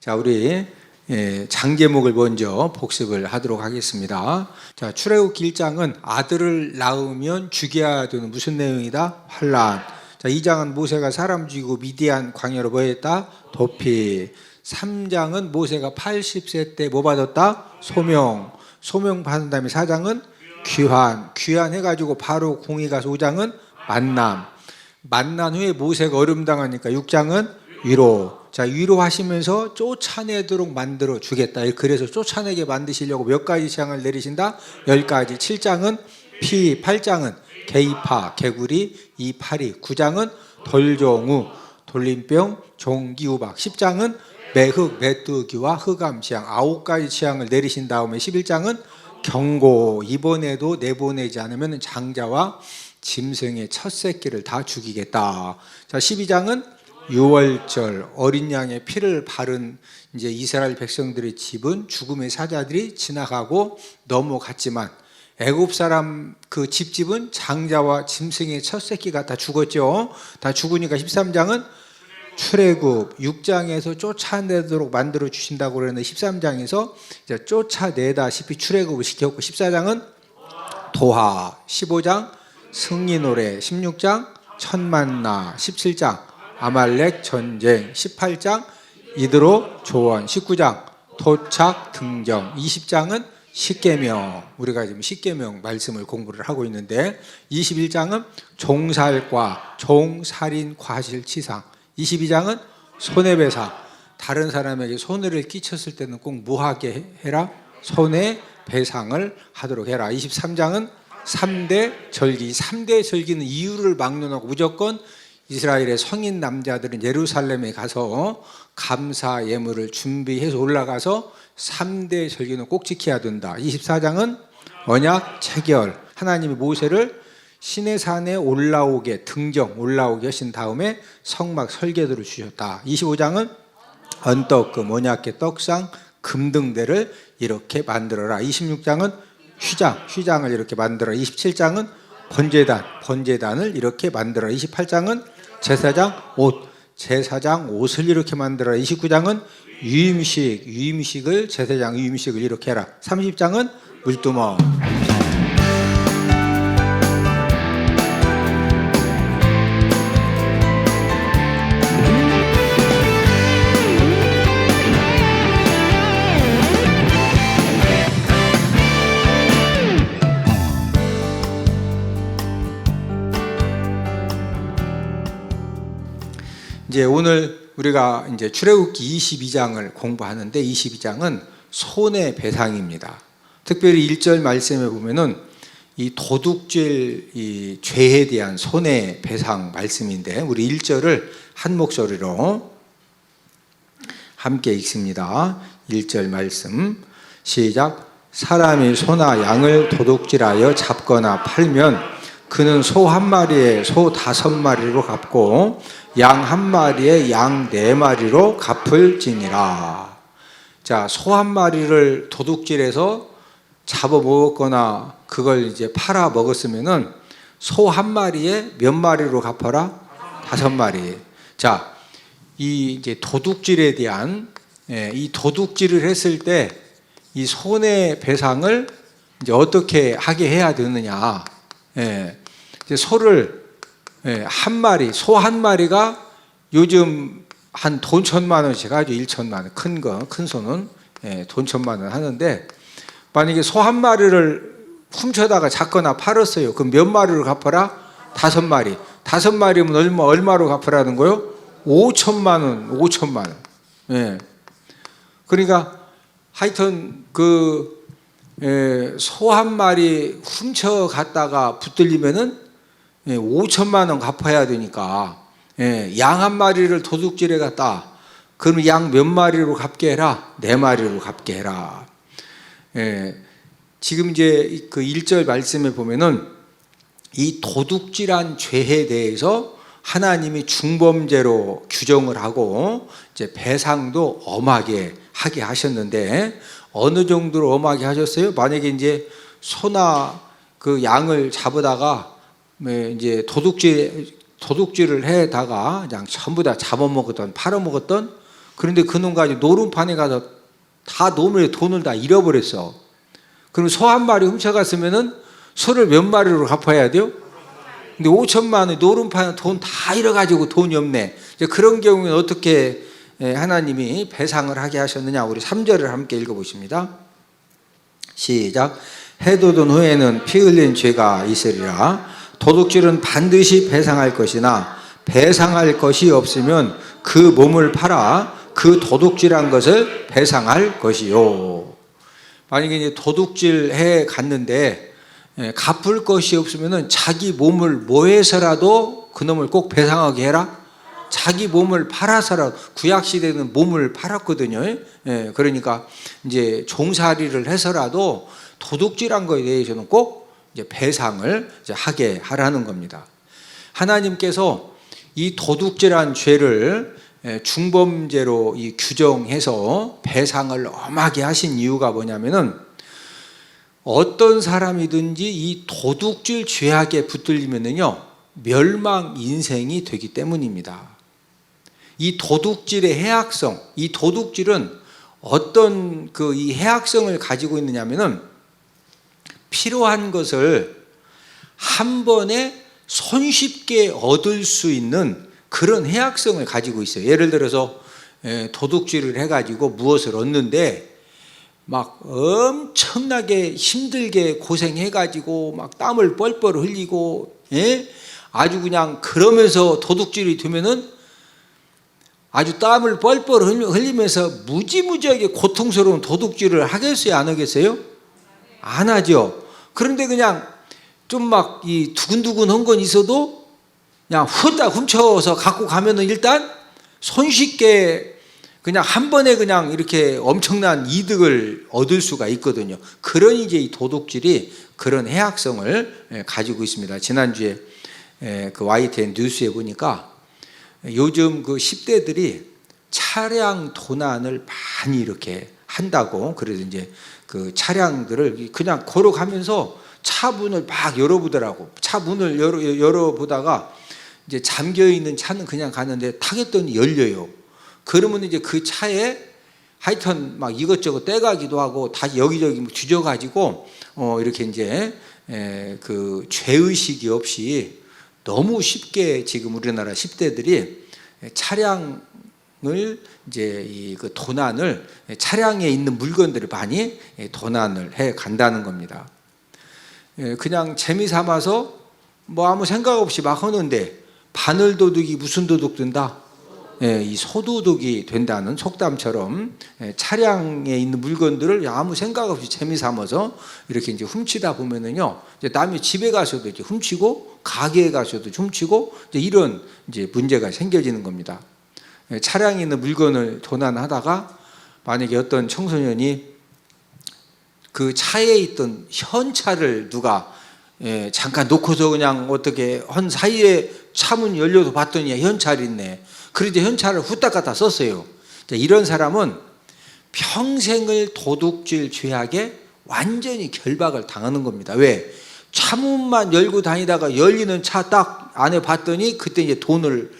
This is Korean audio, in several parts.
자, 우리 장제목을 먼저 복습을 하도록 하겠습니다. 자, 출애굽기 1장은 아들을 낳으면 죽여야 되는 무슨 내용이다? 환란. 자, 2장은 모세가 사람 죽이고 미디안 광야로 뭐 했다? 도피. 3장은 모세가 80세 때 뭐 받았다? 소명. 소명 받은 다음에 4장은 귀환 해가지고 바로 궁에 가서 5장은 만난 후에 모세가 어름당하니까 6장은 위로. 자, 위로하시면서 쫓아내도록 만들어 주겠다. 그래서 쫓아내게 만드시려고 몇 가지 재앙을 내리신다? 10가지. 7장은 피, 8장은 개이파, 개구리, 이파리, 9장은 돌종우, 돌림병, 종기우박, 10장은 매흑, 메뚜기와 흑암 재앙, 9가지 재앙을 내리신 다음에 11장은 경고. 이번에도 내보내지 않으면 장자와 짐승의 첫 새끼를 다 죽이겠다. 자, 12장은 유월절 어린 양의 피를 바른 이제 이스라엘 백성들의 집은 죽음의 사자들이 지나가고 넘어갔지만 애굽 사람 그 집집은 장자와 짐승의 첫 새끼가 다 죽었죠. 다 죽으니까 13장은 출애굽. 6장에서 쫓아내도록 만들어 주신다고 그러는데 13장에서 이제 쫓아내다시피 출애굽을 시켰고 14장은 도하, 15장 승리 노래, 16장 천만나, 17장 아말렉 전쟁, 18장 이드로 조원, 19장 도착 등정, 20장은 십계명. 우리가 지금 십계명 말씀을 공부를 하고 있는데 21장은 종살과 종살인 과실치상, 22장은 손해배상. 다른 사람에게 손해를 끼쳤을 때는 꼭 뭐하게 해라? 손해배상을 하도록 해라. 23장은 3대 절기. 3대 절기는 이유를 막론하고 무조건 이스라엘의 성인 남자들은 예루살렘에 가서 감사 예물을 준비해서 올라가서 3대 절기는 꼭 지켜야 된다. 24장은 언약 체결. 하나님이 모세를 시내산에 올라오게 올라오게 하신 다음에 성막 설계도를 주셨다. 25장은 언떡금, 언약궤, 떡상, 금등대를 이렇게 만들어라. 26장은 휘장을 이렇게 만들어라. 27장은 번제단을 이렇게 만들어라. 28장은 제사장 옷을 이렇게 만들어라. 29장은 유임식을 제사장 유임식을 이렇게 해라. 30장은 물두멍. 이제 오늘 우리가 이제 출애굽기 22장을 공부하는데 22장은 손해배상입니다. 특별히 1절 말씀에 보면은 이 도둑질 이 죄에 대한 손해배상 말씀인데 우리 1절을 한 목소리로 함께 읽습니다. 1절 말씀 시작. 사람이 소나 양을 도둑질하여 잡거나 팔면 그는 소 한 마리에 소 5마리로 갚고 양 한 마리에 양 4마리로 갚을지니라. 자, 소 한 마리를 도둑질해서 잡아먹었거나 그걸 이제 팔아 먹었으면은 소 한 마리에 몇 마리로 갚아라? 5마리. 자, 이 이제 도둑질에 대한 이 도둑질을 했을 때 이 손해배상을 이제 어떻게 하게 해야 되느냐? 이제 소를 한 마리, 소 한 마리가 요즘 한 돈 1,000만 원씩 하죠. 1,000만 원. 큰 소는 돈 1,000만 원 하는데 만약에 소 한 마리를 훔쳐다가 잡거나 팔았어요. 그럼 몇 마리로 갚아라? 5마리. 5마리면 얼마로 갚으라는 거요? 5,000만 원. 5,000만 원. 그러니까 하여튼 소 한 마리 훔쳐갔다가 붙들리면은 5,000만 원 갚아야 되니까 양 한 마리를 도둑질해 갔다. 그러면 양 몇 마리로 갚게 해라? 4마리로 갚게 해라. 지금 이제 그 1절 말씀에 보면은 이 도둑질한 죄에 대해서 하나님이 중범죄로 규정을 하고 이제 배상도 엄하게 하게 하셨는데 어느 정도로 엄하게 하셨어요? 만약에 이제 소나 그 양을 잡으다가 이제 도둑질을 해다가 그냥 전부 다 잡아먹었던 팔아먹었던 그런데 그놈 가지고 노름판에 가서 다 노름에 돈을 다 잃어버렸어. 그럼 소 한 마리 훔쳐갔으면은 소를 몇 마리로 갚아야 돼요? 근데 5천만 원 노름판에 돈 다 잃어가지고 돈이 없네. 이제 그런 경우는 어떻게 하나님이 배상을 하게 하셨느냐? 우리 3절을 함께 읽어보십니다. 시작. 해 돋은 후에는 피 흘린 죄가 있으리라. 도둑질은 반드시 배상할 것이나 배상할 것이 없으면 그 몸을 팔아 그 도둑질한 것을 배상할 것이요. 만약에 이제 도둑질 해 갔는데 갚을 것이 없으면은 자기 몸을 뭐 해서라도 그놈을 꼭 배상하게 해라. 자기 몸을 팔아서라도. 구약 시대는 몸을 팔았거든요. 그러니까 이제 종살이를 해서라도 도둑질한 거에 대해서는 꼭 이제 배상을 이제 하게 하라는 겁니다. 하나님께서 이 도둑질한 죄를 중범죄로 이 규정해서 배상을 엄하게 하신 이유가 뭐냐면은 어떤 사람이든지 이 도둑질 죄악에 붙들리면은요 멸망 인생이 되기 때문입니다. 이 도둑질의 해악성, 이 도둑질은 어떤 이 해악성을 가지고 있느냐면은 필요한 것을 한 번에 손쉽게 얻을 수 있는 그런 해악성을 가지고 있어요. 예를 들어서 도둑질을 해가지고 무엇을 얻는데 막 엄청나게 힘들게 고생해가지고 막 땀을 뻘뻘 흘리고 아주 그냥 그러면서 도둑질이 되면은 아주 땀을 뻘뻘 흘리면서 무지무지하게 고통스러운 도둑질을 하겠어요? 안 하겠어요? 안 하죠. 그런데 그냥 좀 막 이 두근두근한 건 있어도 그냥 후딱 훔쳐서 갖고 가면은 일단 손쉽게 그냥 한 번에 그냥 이렇게 엄청난 이득을 얻을 수가 있거든요. 그러니 이제 이 도둑질이 그런 해악성을 가지고 있습니다. 지난주에 그 YTN 뉴스에 보니까 요즘 그 10대들이 차량 도난을 많이 이렇게 한다고. 그래서 이제 그 차량들을 그냥 걸어가면서 차 문을 막 열어보더라고. 차 문을 열어보다가 이제 잠겨 있는 차는 그냥 가는데 타겠더니 열려요. 그러면 이제 그 차에 하여튼 막 이것저것 떼가기도 하고 다시 여기저기 뒤져가지고 이렇게 이제 그 죄의식이 없이 너무 쉽게 지금 우리나라 10대들이 차량을 이제 그 도난을 차량에 있는 물건들을 많이 도난을 해 간다는 겁니다. 그냥 재미 삼아서 뭐 아무 생각 없이 막 하는데 바늘 도둑이 무슨 도둑 된다? 이 소도둑이 된다는 속담처럼 차량에 있는 물건들을 아무 생각 없이 재미 삼아서 이렇게 이제 훔치다 보면은요, 이제 남의 집에 가서도 이제 훔치고 가게에 가서도 훔치고 이제 이런 이제 문제가 생겨지는 겁니다. 차량에 있는 물건을 도난하다가 만약에 어떤 청소년이 그 차에 있던 현찰을 누가 잠깐 놓고서 그냥 어떻게 한 사이에 차문 열려서 봤더니 현찰이 있네. 그래서 현찰을 후딱 갖다 썼어요. 이런 사람은 평생을 도둑질 죄악에 완전히 결박을 당하는 겁니다. 왜? 차문만 열고 다니다가 열리는 차 딱 안에 봤더니 그때 이제 돈을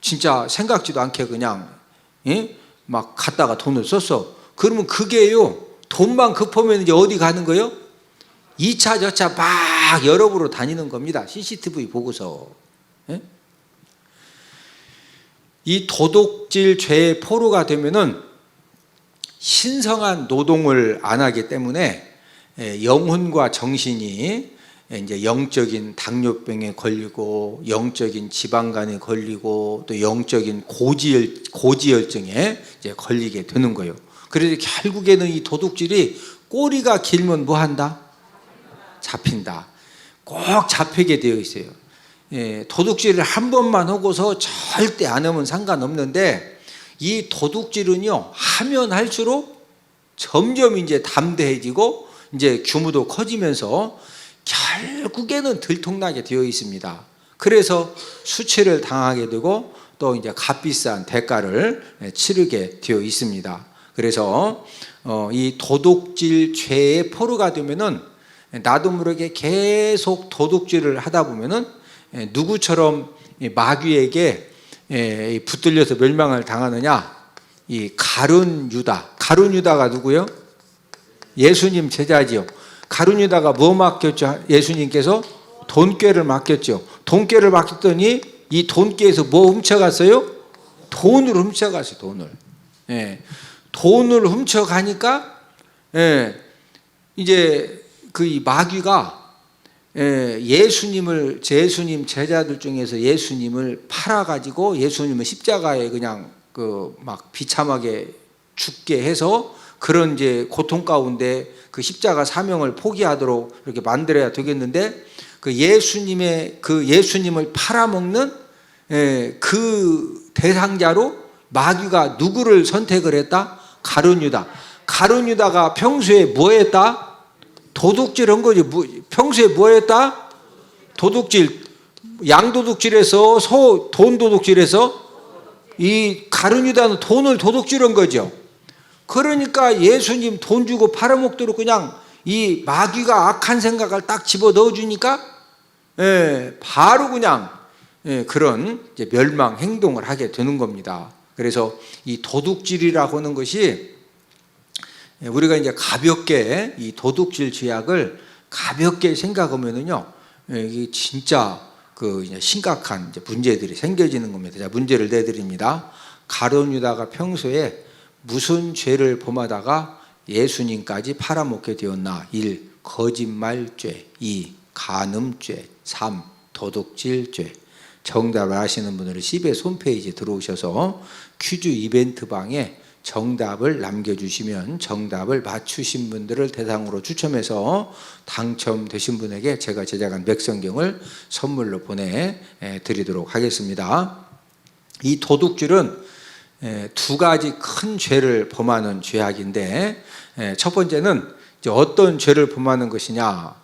진짜 생각지도 않게 그냥 막 갖다가 돈을 썼어. 그러면 그게요, 돈만 급하면 이제 어디 가는 거예요? 이 차 저 차 막 여러 부로 다니는 겁니다. CCTV 보고서. 이 도둑질 죄의 포로가 되면은 신성한 노동을 안 하기 때문에 영혼과 정신이 이제 영적인 당뇨병에 걸리고 영적인 지방간에 걸리고 또 영적인 고지혈증에 이제 걸리게 되는 거예요. 그래서 결국에는 이 도둑질이 꼬리가 길면 뭐 한다? 잡힌다. 꼭 잡히게 되어 있어요. 도둑질을 한 번만 하고서 절대 안 하면 상관없는데 이 도둑질은요, 하면 할수록 점점 이제 담대해지고 이제 규모도 커지면서 결국에는 들통나게 되어 있습니다. 그래서 수치를 당하게 되고 또 이제 값비싼 대가를 치르게 되어 있습니다. 그래서 이 도둑질 죄의 포로가 되면은 나도 모르게 계속 도둑질을 하다 보면은 누구처럼 마귀에게 붙들려서 멸망을 당하느냐? 이 가룟 유다가 누구요? 예수님 제자지요. 가룟 유다가 뭐 맡겼죠? 예수님께서 돈꾀를 맡겼죠. 돈꾀를 맡겼더니 이 돈꾀에서 뭐 훔쳐갔어요? 돈을 훔쳐갔어요. 돈을. 예. 돈을 훔쳐가니까 이제 그 이 마귀가 예수님 제자들 중에서 예수님을 팔아가지고 예수님을 십자가에 그냥 그 막 비참하게 죽게 해서 그런 이제 고통 가운데 그 십자가 사명을 포기하도록 이렇게 만들어야 되겠는데 그 예수님을 팔아먹는 그 대상자로 마귀가 누구를 선택을 했다? 가룟 유다가 평소에 뭐 했다? 도둑질한 거지. 평소에 뭐 했다? 도둑질, 양도둑질해서 돈 도둑질해서 이 가룟 유다는 돈을 도둑질한 거죠. 그러니까 예수님 돈 주고 팔아먹도록 그냥 이 마귀가 악한 생각을 딱 집어 넣어주니까 바로 그냥 그런 이제 멸망 행동을 하게 되는 겁니다. 그래서 이 도둑질이라고 하는 것이 우리가 이제 가볍게 이 도둑질 죄악을 가볍게 생각하면은요, 이게 진짜 그 심각한 이제 문제들이 생겨지는 겁니다. 자, 문제를 내드립니다. 가룟 유다가 평소에 무슨 죄를 범하다가 예수님까지 팔아먹게 되었나? 1. 거짓말죄. 2. 간음죄. 3. 도둑질죄. 정답을 아시는 분들은 CBS 홈페이지에 들어오셔서 퀴즈 이벤트 방에 정답을 남겨주시면 정답을 맞추신 분들을 대상으로 추첨해서 당첨되신 분에게 제가 제작한 맥성경을 선물로 보내드리도록 하겠습니다. 이 도둑질은 두 가지 큰 죄를 범하는 죄악인데, 첫 번째는 이제 어떤 죄를 범하는 것이냐,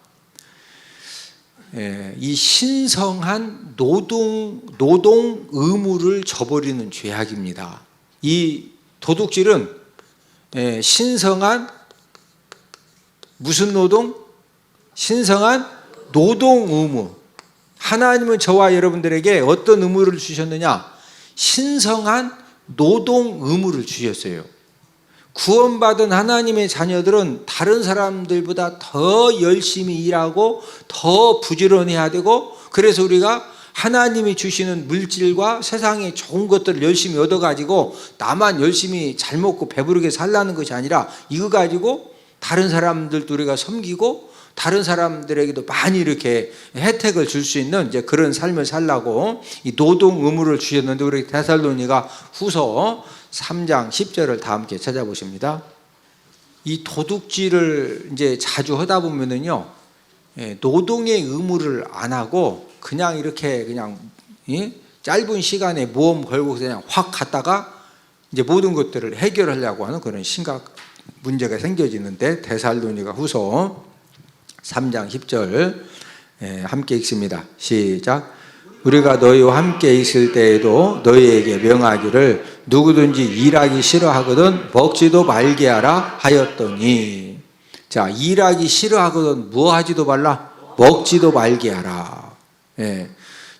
이 신성한 노동 의무를 저버리는 죄악입니다. 이 도둑질은 신성한 무슨 노동? 신성한 노동 의무. 하나님은 저와 여러분들에게 어떤 의무를 주셨느냐? 신성한 노동 의무를 주셨어요. 구원받은 하나님의 자녀들은 다른 사람들보다 더 열심히 일하고 더 부지런해야 되고, 그래서 우리가 하나님이 주시는 물질과 세상의 좋은 것들을 열심히 얻어가지고 나만 열심히 잘 먹고 배부르게 살라는 것이 아니라 이거 가지고 다른 사람들도 우리가 섬기고 다른 사람들에게도 많이 이렇게 혜택을 줄 수 있는 이제 그런 삶을 살라고 이 노동 의무를 주셨는데, 우리 데살로니가 후서 3장 10절을 다 함께 찾아보십니다. 이 도둑질을 이제 자주 하다 보면은요, 노동의 의무를 안 하고 그냥 이렇게 그냥 짧은 시간에 모험 걸고 그냥 확 갔다가 이제 모든 것들을 해결하려고 하는 그런 심각 문제가 생겨지는데, 데살로니가 후서 3장 10절 함께 읽습니다. 시작. 우리가 너희와 함께 있을 때에도 너희에게 명하기를 누구든지 일하기 싫어하거든 먹지도 말게 하라 하였더니. 자, 일하기 싫어하거든 뭐 하지도 말라? 먹지도 말게 하라.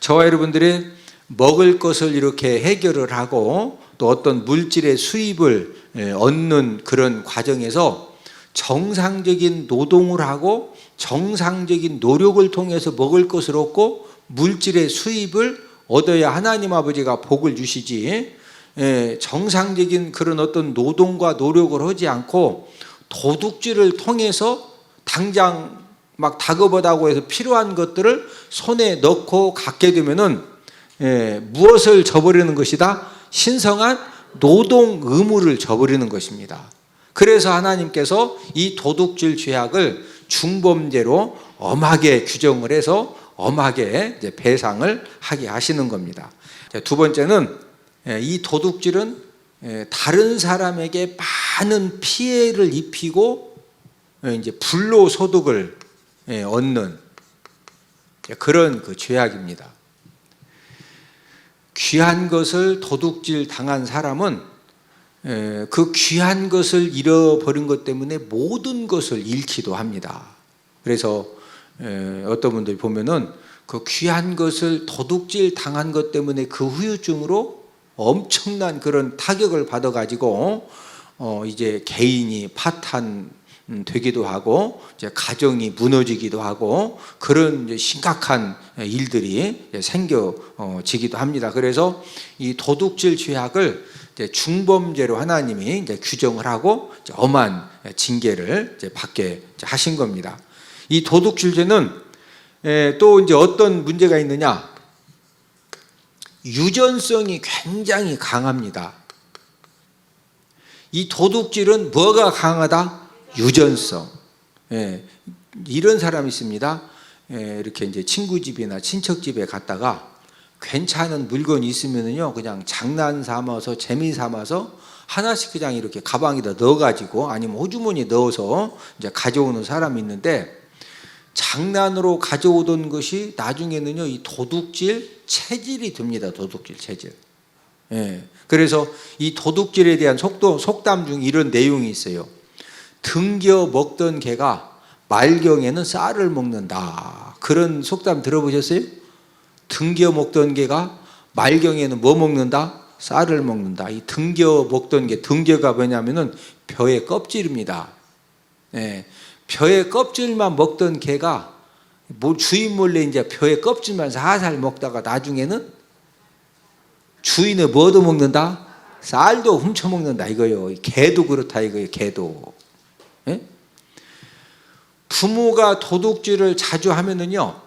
저와 여러분들이 먹을 것을 이렇게 해결을 하고 또 어떤 물질의 수입을 얻는 그런 과정에서 정상적인 노동을 하고 정상적인 노력을 통해서 먹을 것을 얻고 물질의 수입을 얻어야 하나님 아버지가 복을 주시지, 정상적인 그런 어떤 노동과 노력을 하지 않고 도둑질을 통해서 당장 막 다급하다고 해서 필요한 것들을 손에 넣고 갖게 되면은 무엇을 저버리는 것이다? 신성한 노동 의무를 저버리는 것입니다. 그래서 하나님께서 이 도둑질 죄악을 중범죄로 엄하게 규정을 해서 엄하게 이제 배상을 하게 하시는 겁니다. 두 번째는 이 도둑질은 다른 사람에게 많은 피해를 입히고 이제 불로소득을 얻는 그런 그 죄악입니다. 귀한 것을 도둑질 당한 사람은 그 귀한 것을 잃어버린 것 때문에 모든 것을 잃기도 합니다. 그래서 어떤 분들 보면은 그 귀한 것을 도둑질 당한 것 때문에 그 후유증으로 엄청난 그런 타격을 받아가지고 이제 개인이 파탄 되기도 하고 이제 가정이 무너지기도 하고 그런 이제 심각한 일들이 생겨지기도 합니다. 그래서 이 도둑질 죄악을 이제 중범죄로 하나님이 이제 규정을 하고 이제 엄한 징계를 이제 받게 하신 겁니다. 이 도둑질 죄는 또 이제 어떤 문제가 있느냐? 유전성이 굉장히 강합니다. 이 도둑질은 뭐가 강하다? 유전성. 이런 사람이 있습니다. 이렇게 이제 친구 집이나 친척 집에 갔다가 괜찮은 물건이 있으면은요, 그냥 장난 삼아서 재미 삼아서 하나씩 그냥 이렇게 가방에다 넣어가지고 아니면 호주머니에 넣어서 이제 가져오는 사람이 있는데, 장난으로 가져오던 것이 나중에는요, 이 도둑질 체질이 됩니다. 도둑질 체질. 그래서 이 도둑질에 대한 속담 중 이런 내용이 있어요. 등겨 먹던 개가 말경에는 쌀을 먹는다. 그런 속담 들어보셨어요? 등겨 먹던 개가 말경에는 뭐 먹는다? 쌀을 먹는다. 이 등겨 먹던 개, 등겨가 뭐냐면은 벼의 껍질입니다. 벼의 껍질만 먹던 개가 뭐 주인 몰래 이제 벼의 껍질만 살살 먹다가 나중에는 주인의 뭐도 먹는다? 쌀도 훔쳐 먹는다 이거요. 개도 그렇다 이거예요. 개도. 부모가 도둑질을 자주 하면은요,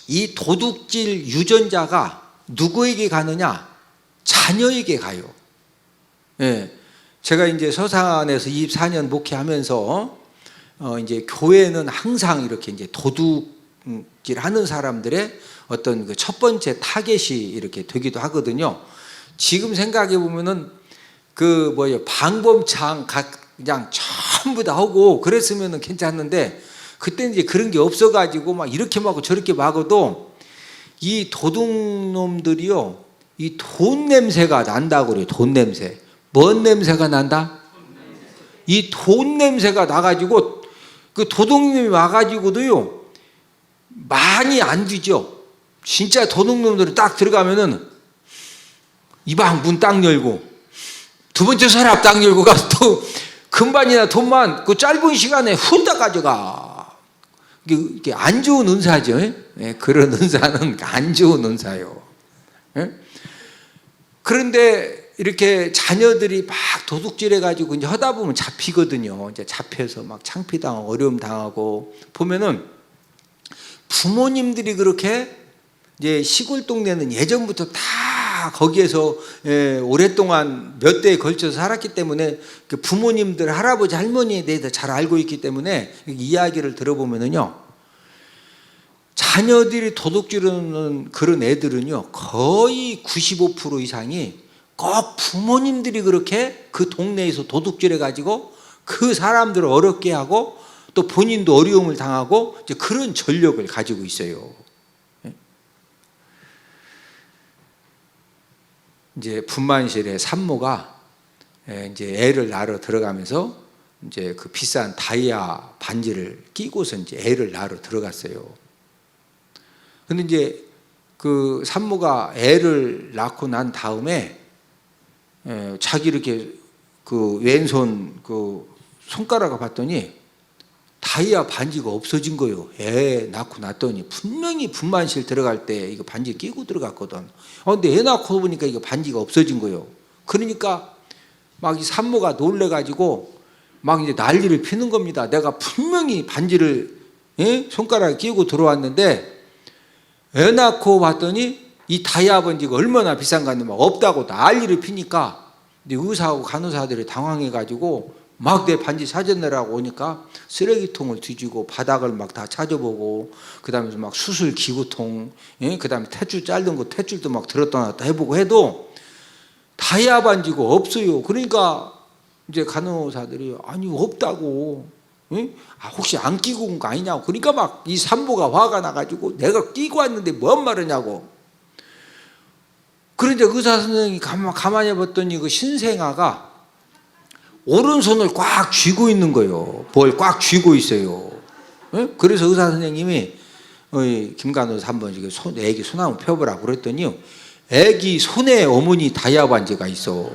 이 도둑질 유전자가 누구에게 가느냐? 자녀에게 가요. 제가 이제 서산에서 24년 목회하면서 이제 교회는 항상 이렇게 이제 도둑질 하는 사람들의 어떤 그 첫 번째 타겟이 이렇게 되기도 하거든요. 지금 생각해 보면은 그 방범창 그냥 전부 다 하고 그랬으면은 괜찮는데, 그때 이제 그런 게 없어가지고 막 이렇게 막고 저렇게 막아도 이 도둑놈들이요, 이 돈 냄새가 난다고 그래요. 돈 냄새. 뭔 냄새가 난다? 이 돈 냄새가 나가지고 그 도둑놈이 와가지고도요, 많이 안 뒤져. 진짜 도둑놈들이 딱 들어가면은 이 방 문 딱 열고 두 번째 서랍 딱 열고 가서 또 금반이나 돈만 그 짧은 시간에 훌딱 가져가. 이게 안 좋은 은사죠. 그런 은사는 안 좋은 은사요. 그런데 이렇게 자녀들이 막 도둑질해가지고 이제 하다 보면 잡히거든요. 이제 잡혀서 막 창피당하고 어려움 당하고 보면은 부모님들이 그렇게 이제 시골 동네는 예전부터 다 거기에서 오랫동안 몇 대에 걸쳐서 살았기 때문에 그 부모님들 할아버지 할머니에 대해서 잘 알고 있기 때문에 이야기를 들어보면은요, 자녀들이 도둑질하는 그런 애들은요 거의 95% 이상이 꼭 부모님들이 그렇게 그 동네에서 도둑질해 가지고 그 사람들을 어렵게 하고 또 본인도 어려움을 당하고 이제 그런 전력을 가지고 있어요. 이제 분만실에 산모가 이제 애를 낳으러 들어가면서 이제 그 비싼 다이아 반지를 끼고서 이제 애를 낳으러 들어갔어요. 근데 이제 그 산모가 애를 낳고 난 다음에 자기 이렇게 그 왼손 그 손가락을 봤더니 다이아 반지가 없어진 거예요. 애 낳고 났더니 분명히 분만실 들어갈 때 이거 반지 끼고 들어갔거든. 근데 애 낳고 보니까 이거 반지가 없어진 거예요. 그러니까 막 이 산모가 놀래가지고 막 이제 난리를 피는 겁니다. 내가 분명히 반지를 손가락에 끼고 들어왔는데 애 낳고 봤더니 이 다이아 반지가 얼마나 비싼가 하는데 막 없다고 난리를 피니까 의사하고 간호사들이 당황해가지고 막 내 반지 찾아내라고 오니까 쓰레기통을 뒤지고 바닥을 막 다 찾아보고 그다음에 막 수술 기구통, 그다음에 탯줄 자른 거 탯줄도 막 들었다 놨다 해보고 해도 다이아 반지가 없어요. 그러니까 이제 간호사들이 아니 없다고, 혹시 안 끼고 온 거 아니냐고. 그러니까 막 이 산모가 화가 나가지고 내가 끼고 왔는데 뭔 말이냐고. 그런데 의사 선생님이 가만히 봤더니 그 신생아가 오른손을 꽉 쥐고 있는 거예요. 뭘 꽉 쥐고 있어요. 그래서 의사 선생님이 김간호사 한번 애기 손 한번 펴보라고 그랬더니 애기 손에 어머니 다이아 반지가 있어.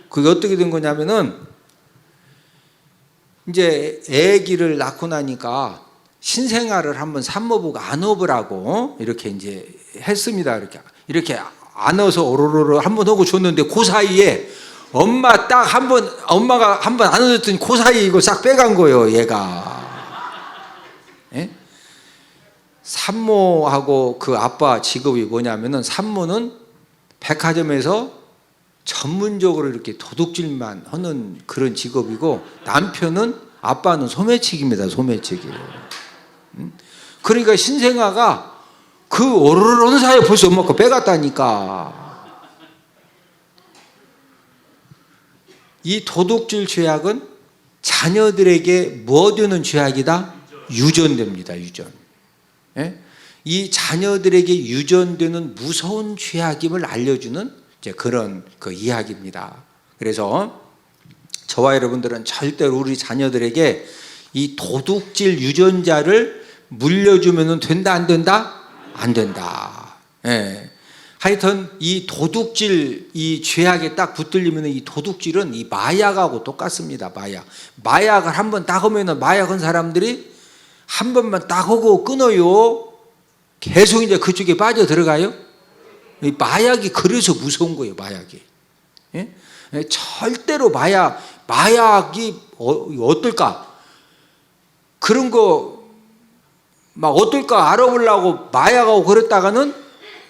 그게 어떻게 된 거냐면은 이제 애기를 낳고 나니까 신생아를 한번 산모부가 안업으라고 이렇게 이제 했습니다. 이렇게 안어서 오로로로 한번 하고 줬는데 그 사이에 엄마가 한 번 안아줬더니 그 사이에 이거 싹 빼간 거예요, 얘가. 예? 산모하고 그 아빠 직업이 뭐냐면은 산모는 백화점에서 전문적으로 이렇게 도둑질만 하는 그런 직업이고 아빠는 소매치기입니다, 소매치기. 그러니까 신생아가 그 오르르는 사이에 벌써 엄마 거 빼갔다니까. 이 도둑질 죄악은 자녀들에게 뭐 되는 죄악이다? 유전됩니다, 유전. 예? 이 자녀들에게 유전되는 무서운 죄악임을 알려주는 이제 그런 그 이야기입니다. 그래서 저와 여러분들은 절대로 우리 자녀들에게 이 도둑질 유전자를 물려주면 된다, 안 된다? 안 된다. 예. 하여튼 이 도둑질 이 죄악에 딱 붙들리면 이 도둑질은 이 마약하고 똑같습니다. 마약을 한번 딱 하면은 마약한 사람들이 한 번만 딱 하고 끊어요. 계속 이제 그쪽에 빠져 들어가요. 이 마약이 그래서 무서운 거예요, 마약이. 예? 절대로 마약이 어떨까? 그런 거 막 어떨까 알아보려고 마약하고 그랬다가는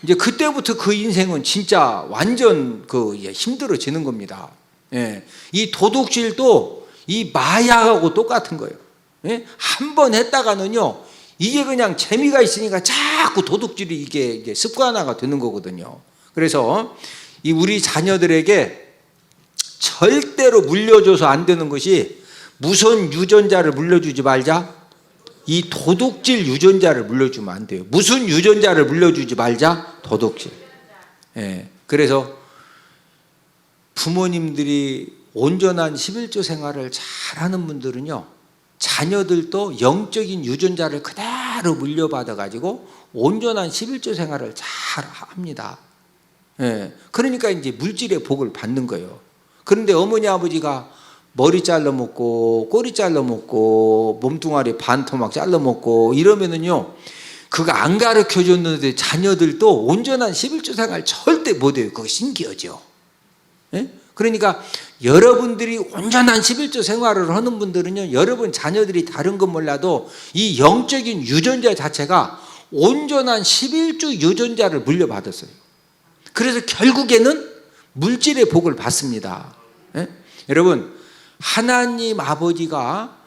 이제 그때부터 그 인생은 진짜 완전 힘들어지는 겁니다. 예. 이 도둑질도 이 마약하고 똑같은 거예요. 예? 한 번 했다가는요, 이게 그냥 재미가 있으니까 자꾸 도둑질이 이게 습관화가 되는 거거든요. 그래서 이 우리 자녀들에게 절대로 물려줘서 안 되는 것이 무슨 유전자를 물려주지 말자? 이 도둑질 유전자를 물려주면 안 돼요. 무슨 유전자를 물려주지 말자? 도둑질. 예. 그래서 부모님들이 온전한 11조 생활을 잘하는 분들은요, 자녀들도 영적인 유전자를 그대로 물려받아 가지고 온전한 11조 생활을 잘 합니다. 예. 그러니까 이제 물질의 복을 받는 거예요. 그런데 어머니 아버지가 머리 잘라먹고 꼬리 잘라먹고 몸뚱아리 반토막 잘라먹고 이러면은요, 그거 안 가르쳐줬는데 자녀들도 온전한 11조 생활 절대 못해요. 그거 신기하죠. 예? 그러니까 여러분들이 온전한 11조 생활을 하는 분들은요, 여러분 자녀들이 다른 건 몰라도 이 영적인 유전자 자체가 온전한 11조 유전자를 물려받았어요. 그래서 결국에는 물질의 복을 받습니다. 예? 여러분, 하나님 아버지가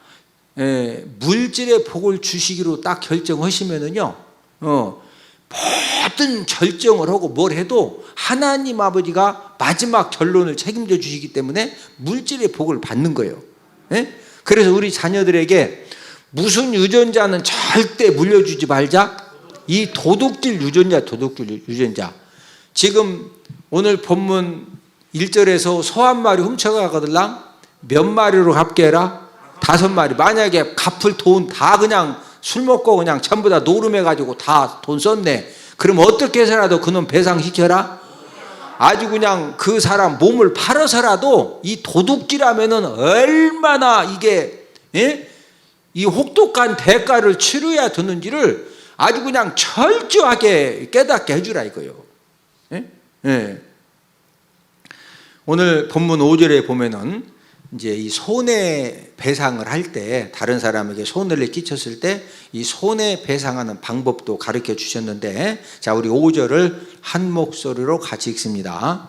물질의 복을 주시기로 딱 결정하시면은요, 모든 결정을 하고 뭘 해도 하나님 아버지가 마지막 결론을 책임져 주시기 때문에 물질의 복을 받는 거예요. 예? 그래서 우리 자녀들에게 무슨 유전자는 절대 물려주지 말자? 이 도둑질 유전자. 지금 오늘 본문 1절에서 소 한 마리 훔쳐가거들랑 몇 마리로 갚게 해라? 5마리. 만약에 갚을 돈 다 그냥 술 먹고 그냥 전부 다 노름해가지고 다 돈 썼네. 그럼 어떻게 해서라도 그놈 배상시켜라? 아주 그냥 그 사람 몸을 팔아서라도 이 도둑질하면은 얼마나 이게, 예? 이 혹독한 대가를 치러야 되는지를 아주 그냥 철저하게 깨닫게 해주라 이거요. 예? 예. 오늘 본문 5절에 보면은 이제 이 손해배상을 할 때, 다른 사람에게 손해를 끼쳤을 때 이 손해배상하는 방법도 가르쳐 주셨는데, 자, 우리 5절을 한 목소리로 같이 읽습니다.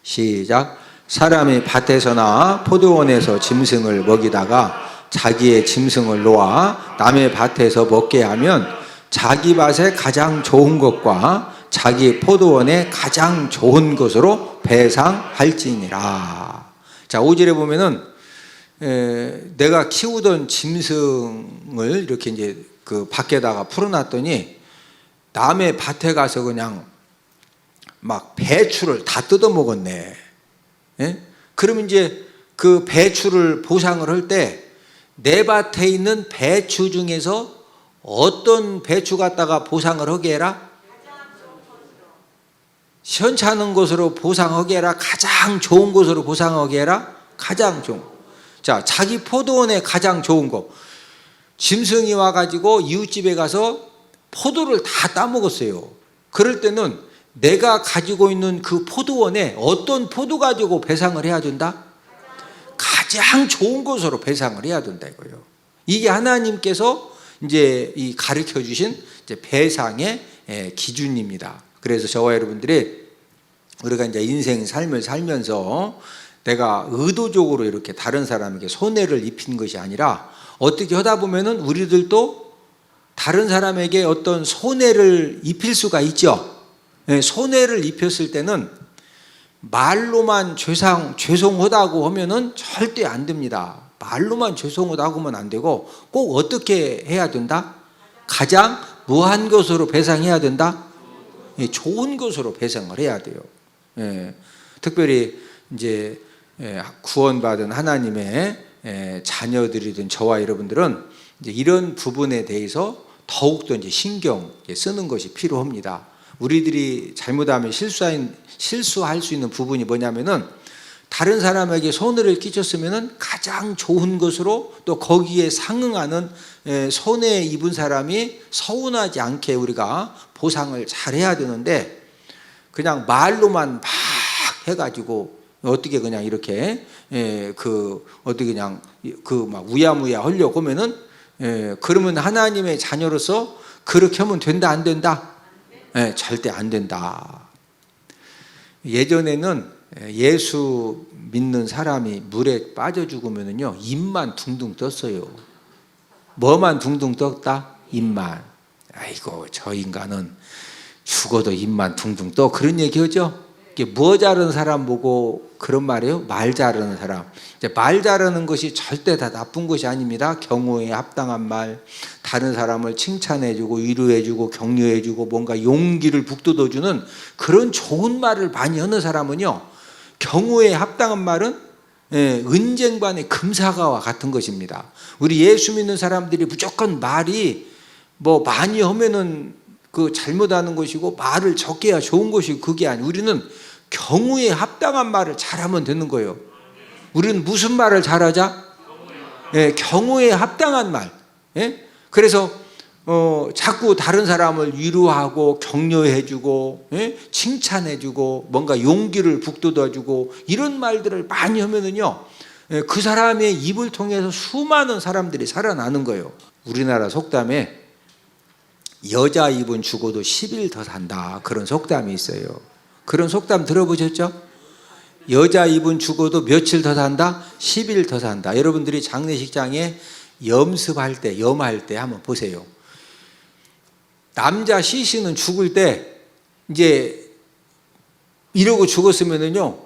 시작. 사람이 밭에서나 포도원에서 짐승을 먹이다가 자기의 짐승을 놓아 남의 밭에서 먹게 하면 자기 밭에 가장 좋은 것과 자기 포도원에 가장 좋은 것으로 배상할지니라. 자, 5절에 보면은 내가 키우던 짐승을 이렇게 이제 그 밖에다가 풀어놨더니 남의 밭에 가서 그냥 막 배추를 다 뜯어 먹었네. 예? 그러면 이제 그 배추를 보상을 할 때 내 밭에 있는 배추 중에서 어떤 배추 갖다가 보상을 하게 해라? 시원찮은 것으로 보상하게 해라. 가장 좋은 것으로 보상하게 해라. 가장 좋은 거. 자, 자기 포도원에 가장 좋은 거. 짐승이 와가지고 이웃집에 가서 포도를 다 따먹었어요. 그럴 때는 내가 가지고 있는 그 포도원에 어떤 포도 가지고 배상을 해야 된다? 가장 좋은 것으로 배상을 해야 된다 이거예요. 이게 하나님께서 이제 이 가르쳐 주신 이제 배상의 기준입니다. 그래서 저와 여러분들이 우리가 이제 인생 삶을 살면서 내가 의도적으로 이렇게 다른 사람에게 손해를 입힌 것이 아니라 어떻게 하다 보면은 우리들도 다른 사람에게 어떤 손해를 입힐 수가 있죠. 손해를 입혔을 때는 말로만 죄송하다고 하면은 절대 안 됩니다. 말로만 죄송하다고 하면 안 되고 꼭 어떻게 해야 된다? 가장 무한 것으로 배상해야 된다? 좋은 것으로 배상을 해야 돼요. 특별히 이제 구원받은 하나님의 자녀들이든 저와 여러분들은 이제 이런 부분에 대해서 더욱더 이제 신경 쓰는 것이 필요합니다. 우리들이 잘못하면 실수할 수 있는 부분이 뭐냐면은 다른 사람에게 손해를 끼쳤으면은 가장 좋은 것으로 또 거기에 상응하는 손해 입은 사람이 서운하지 않게 우리가 보상을 잘 해야 되는데 그냥 말로만 막 해가지고 어떻게 그냥 이렇게 어떻게 그냥 막 우야무야 하려고 하면은 그러면 하나님의 자녀로서 그렇게 하면 된다 안 된다? 절대 안 된다. 예전에는 예수 믿는 사람이 물에 빠져 죽으면은요 입만 둥둥 떴어요. 뭐만 둥둥 떴다? 입만. 아이고 저 인간은 죽어도 입만 둥둥 떠 그런 얘기하죠. 이게 뭐 잘하는 사람 보고 그런 말이에요. 말 잘하는 사람. 이제 말 잘하는 것이 절대 다 나쁜 것이 아닙니다. 경우에 합당한 말, 다른 사람을 칭찬해주고 위로해주고 격려해주고 뭔가 용기를 북돋워주는 그런 좋은 말을 많이 하는 사람은요. 경우에 합당한 말은 은쟁반의 금사과와 같은 것입니다. 우리 예수 믿는 사람들이 무조건 말이 뭐 많이 하면은 그 잘못하는 것이고 말을 적게 해야 좋은 것이고 그게 아니에요. 우리는 경우에 합당한 말을 잘하면 되는 거예요. 우리는 무슨 말을 잘하자? 경우에 합당한 말. 그래서 자꾸 다른 사람을 위로하고 격려해주고 칭찬해주고 뭔가 용기를 북돋아주고 이런 말들을 많이 하면은요 그 사람의 입을 통해서 수많은 사람들이 살아나는 거예요. 우리나라 속담에 여자 입은 죽어도 10일 더 산다 그런 속담이 있어요. 그런 속담 들어보셨죠? 여자 입은 죽어도 며칠 더 산다? 10일 더 산다. 여러분들이 장례식장에 염습할 때 염할 때 한번 보세요. 남자 시신은 죽을 때 이제 이러고 죽었으면은요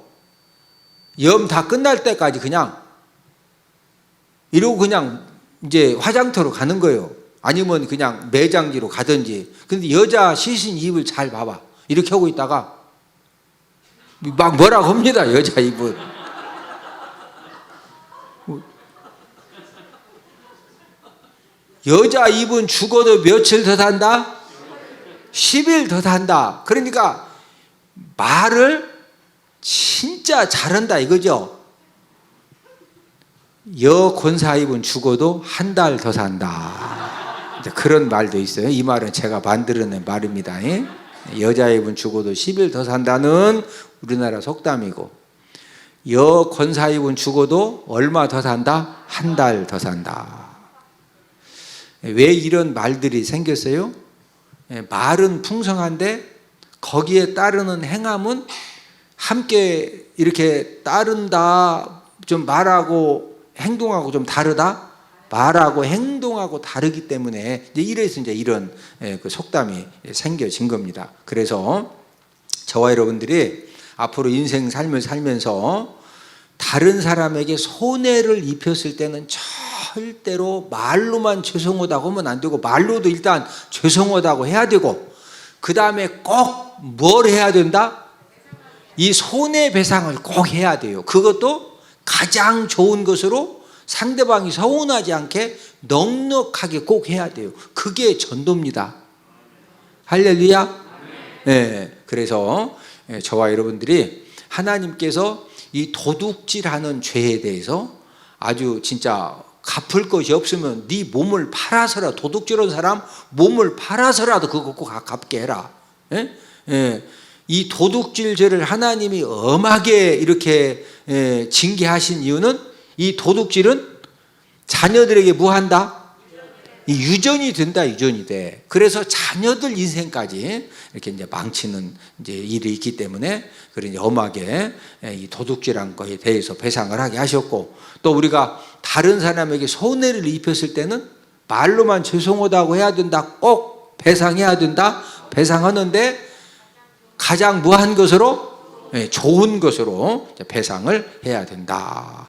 염 다 끝날 때까지 그냥 이러고 그냥 이제 화장터로 가는 거예요. 아니면 그냥 매장지로 가든지. 근데 여자 시신 입을 잘 봐봐. 이렇게 하고 있다가 막 뭐라고 합니다. 여자 입은. 여자 입은 죽어도 며칠 더 산다? 10일 더 산다. 그러니까 말을 진짜 잘한다 이거죠. 여 권사 입은 죽어도 한 달 더 산다. 그런 말도 있어요. 이 말은 제가 만들어낸 말입니다. 여자 입은 죽어도 10일 더 산다는 우리나라 속담이고 여 권사 입은 죽어도 얼마 더 산다? 한 달 더 산다. 왜 이런 말들이 생겼어요? 말은 풍성한데 거기에 따르는 행함은 함께 이렇게 따른다. 좀 말하고 행동하고 좀 다르다. 말하고 행동하고 다르기 때문에 이제 이래서 이제 이런 그 속담이 생겨진 겁니다. 그래서 저와 여러분들이 앞으로 인생 삶을 살면서 다른 사람에게 손해를 입혔을 때는 절대로 말로만 죄송하다고 하면 안 되고 말로도 일단 죄송하다고 해야 되고 그 다음에 꼭 뭘 해야 된다? 이 손해배상을 꼭 해야 돼요. 그것도 가장 좋은 것으로 상대방이 서운하지 않게 넉넉하게 꼭 해야 돼요. 그게 전도입니다. 할렐루야. 네, 그래서 저와 여러분들이 하나님께서 이 도둑질하는 죄에 대해서 아주 진짜 갚을 것이 없으면 네 몸을 팔아서라도, 도둑질한 사람 몸을 팔아서라도 그거 꼭 갚게 해라. 예? 예. 이 도둑질 죄를 하나님이 엄하게 이렇게 징계하신 이유는 이 도둑질은 자녀들에게 뭐 한다? 이 유전이 된다, 유전이 돼. 그래서 자녀들 인생까지 이렇게 이제 망치는 이제 일이 있기 때문에 그래 이제 엄하게 이 도둑질한 거에 대해서 배상을 하게 하셨고, 또 우리가 다른 사람에게 손해를 입혔을 때는 말로만 죄송하다고 해야 된다, 꼭 배상해야 된다, 배상하는데 가장 무한 것으로, 좋은 것으로 배상을 해야 된다.